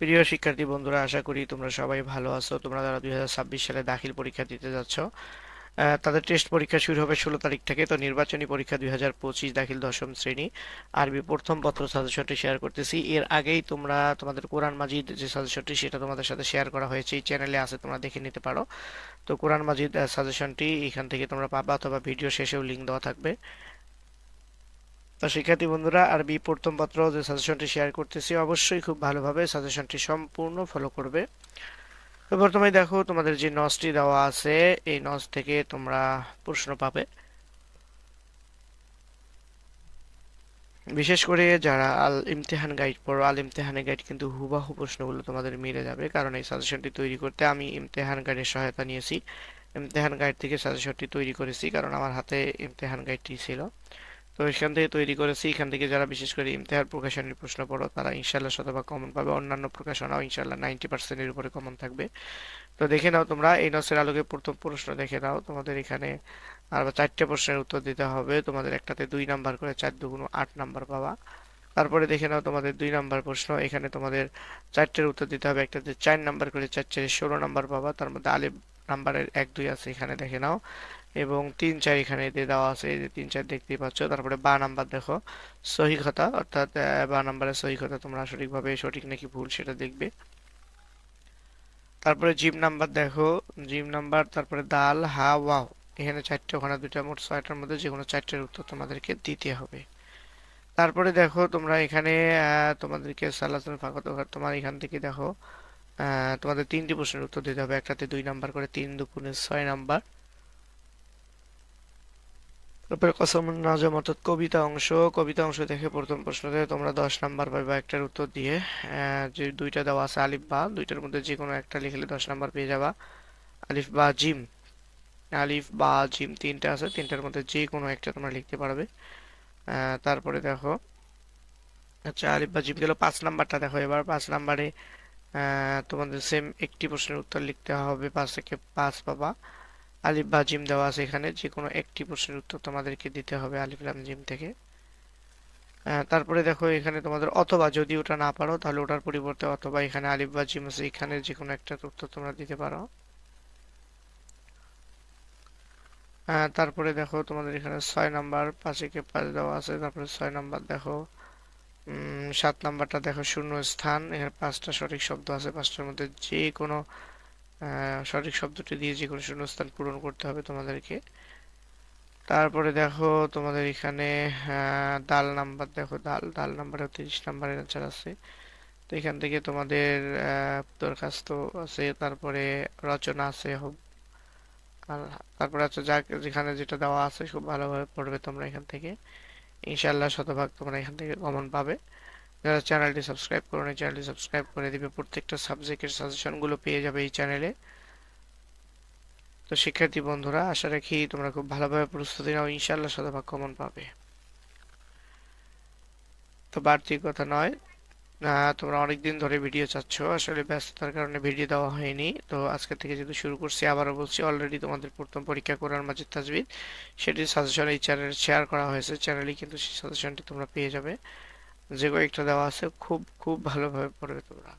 প্রিয় শিক্ষার্থী বন্ধুরা, আশা করি তোমরা সবাই ভালো আছো। তোমরা যারা 2026 সালে দাখিল পরীক্ষা দিতে যাচ্ছ, তাদের টেস্ট পরীক্ষা শুরু হবে 16 তারিখ থেকে। তো নির্বাচনী পরীক্ষা 2025 দাখিল দশম শ্রেণী আরবি প্রথম পত্র সাজেশনটি শেয়ার করতেছি। এর আগেই তোমরা তোমাদের কোরআন মাজিদ যে সাজেশনটি সেটা তোমাদের সাথে শেয়ার করা হয়েছে, এই চ্যানেলে আছে, তোমরা দেখে নিতে পারো। তো কোরআন মাজিদ সাজেশনটি এখান থেকে তোমরা পাবা, অথবা ভিডিও শেষেও লিঙ্ক দেওয়া থাকবে। তো শিক্ষার্থী বন্ধুরা, আরবি প্রথম পত্র যে সাজেশনটি শেয়ার করতেছি, অবশ্যই খুব ভালোভাবে সাজেশনটি সম্পূর্ণ ফলো করবে। তো প্রথমে দেখো, তোমাদের যে নসটি দেওয়া আছে, এই নস থেকে তোমরা প্রশ্ন পাবে। বিশেষ করে যারা আল ইমতেহান গাইড পড়ো, আল ইমতেহানের গাইড কিন্তু হুবাহু প্রশ্নগুলো তোমাদের মিলে যাবে, কারণ এই সাজেশনটি তৈরি করতে আমি ইমতেহান গাইডের সহায়তা নিয়েছি। ইমতেহান গাইড থেকে সাজেশনটি তৈরি করেছি, কারণ আমার হাতে ইমতেহান গাইডটি ছিল। তো এখান থেকে তৈরি করেছি। এখান থেকে যারা বিশেষ করে ইমতেহান প্রকাশনের প্রশ্ন পড়ো, তারা ইনশাল্লাহ শতভাগ কমন পাবে। অন্যান্য প্রকাশনাও ইনশাল্লাহ 90%-এর উপরে কমন থাকবে। তো দেখে নাও তোমরা, এই নসের আলোকে প্রথম প্রশ্ন দেখে নাও। তোমাদের এখানে আর 4টে প্রশ্নের উত্তর দিতে হবে। তোমাদের একটাতে 2 নাম্বার করে, 4 দুগুণ 8 নাম্বার পাবা। তারপরে দেখে নাও তোমাদের 2 নাম্বার প্রশ্ন, এখানে তোমাদের 4টের উত্তর দিতে হবে। একটাতে 4 নাম্বার করে, 4 4 16 নাম্বার পাবা। তার মধ্যে আলিফ নাম্বারের 1 2 আছে, এখানে দেখে নাও। এবং 3 4 এখানে দিয়ে দেওয়া আছে, এই যে 3 4 দেখতেই পাচ্ছ। তারপরে বা নাম্বার দেখো, সহি কথা, অর্থাৎ বা নাম্বারের সহি কথা তোমরা সঠিকভাবে সঠিক নাকি ভুল সেটা দেখবে। তারপরে জিম নাম্বার দেখো, জিম নাম্বার, তারপরে দাল, হা, ওয়াও। এখানে 4টে, ওখানে 2টা, মোট 6টার মধ্যে যে কোনো 4টের উত্তর তোমাদেরকে দিতে হবে। তারপরে দেখো তোমরা এখানে তোমাদেরকে সালাতুল ফাঁকা, তোমার এখান থেকে দেখো তোমাদের 3টি প্রশ্নের উত্তর দিতে হবে। একটাতে 2 নাম্বার করে, 3 দুগুণে 6 নাম্বার। তারপরে কসমুন নাজম, অর্থাৎ কবিতা অংশ। কবিতা অংশ দেখে প্রথম প্রশ্নতে তোমরা 10 নাম্বার পাবে একটার উত্তর দিয়ে। যে 2টা দেওয়া আছে আলিফ বা, 2টার মধ্যে যে কোনো একটা লিখলে 10 নাম্বার পেয়ে যাবা। আলিফ বা জিম, আলিফ বা জিম 3টা আছে, 3টার মধ্যে যে কোনো একটা তোমরা লিখতে পারবে। তারপরে দেখো, আচ্ছা আলিফ বা জিম গেল। 5 নাম্বারটা দেখো, এবার 5 নাম্বারে তোমাদের সেম একটি প্রশ্নের উত্তর লিখতে হবে। 5 থেকে 5 পাবা। আলিফ বা জিম দেওয়া আছে, এখানে যে কোনো একটি প্রশ্নের উত্তর তোমাদেরকে দিতে হবে আলিফ লাম জিম থেকে। তারপরে দেখো এখানে তোমাদের অথবা, যদি ওটা না পারো তাহলে ওটার পরিবর্তে অথবা, এখানে আলিফ বা জিম আছে, এখানে যে কোনো একটা উত্তর তোমরা দিতে পারো। তারপরে দেখো তোমাদের এখানে 6 নাম্বার, 5 একে 5 দেওয়া আছে। তারপরে 6 নাম্বার দেখো, 7 নাম্বারটা দেখো শূন্য স্থান, এখানে 5টা সঠিক শব্দ আছে, 5টার মধ্যে যে কোনো সঠিক শব্দটি দিয়ে যে কোনো শূন্যস্থান পূরণ করতে হবে তোমাদেরকে। তারপরে দেখো তোমাদের এখানে দাল নাম্বার দেখো, দাল দাল নাম্বারে 30 নাম্বারের অ্যান্সার আছে। তো এখান থেকে তোমাদের দরখাস্ত আছে, তারপরে রচনা আছে, আর তারপরে আছে যা, যেখানে যেটা দেওয়া আছে খুব ভালোভাবে পড়বে তোমরা এখান থেকে। ইনশাল্লাহ শতভাগ তোমরা এখান থেকে কমন পাবে। যারা চ্যানেলটি সাবস্ক্রাইব করো নি, চ্যানেলটি সাবস্ক্রাইব করে দিবে। প্রত্যেকটা সাবজেক্টের সাজেশনগুলো পেয়ে যাবে এই চ্যানেলে। তো শিক্ষার্থী বন্ধুরা, আশা রাখি তোমরা খুব ভালোভাবে প্রস্তুতি নাও, ইনশাল্লাহ শতভাগ কমন পাবে। তো বাড়তি কথা নয়, তোমরা অনেকদিন ধরে ভিডিও চাচ্ছ, আসলে ব্যস্ততার কারণে ভিডিও দেওয়া হয়নি। তো আজকে থেকে যেহেতু শুরু করছি, আবারও বলছি, অলরেডি তোমাদের প্রথম পরীক্ষা কোরআন মাজিদ তাজবিদ সেটির সাজেশন এই চ্যানেলে শেয়ার করা হয়েছে। চ্যানেলে কিন্তু সেই সাজেশনটি তোমরা পেয়ে যাবে। যে কয়েকটা দেওয়া আছে খুব খুব ভালোভাবে পড়বে তোমরা।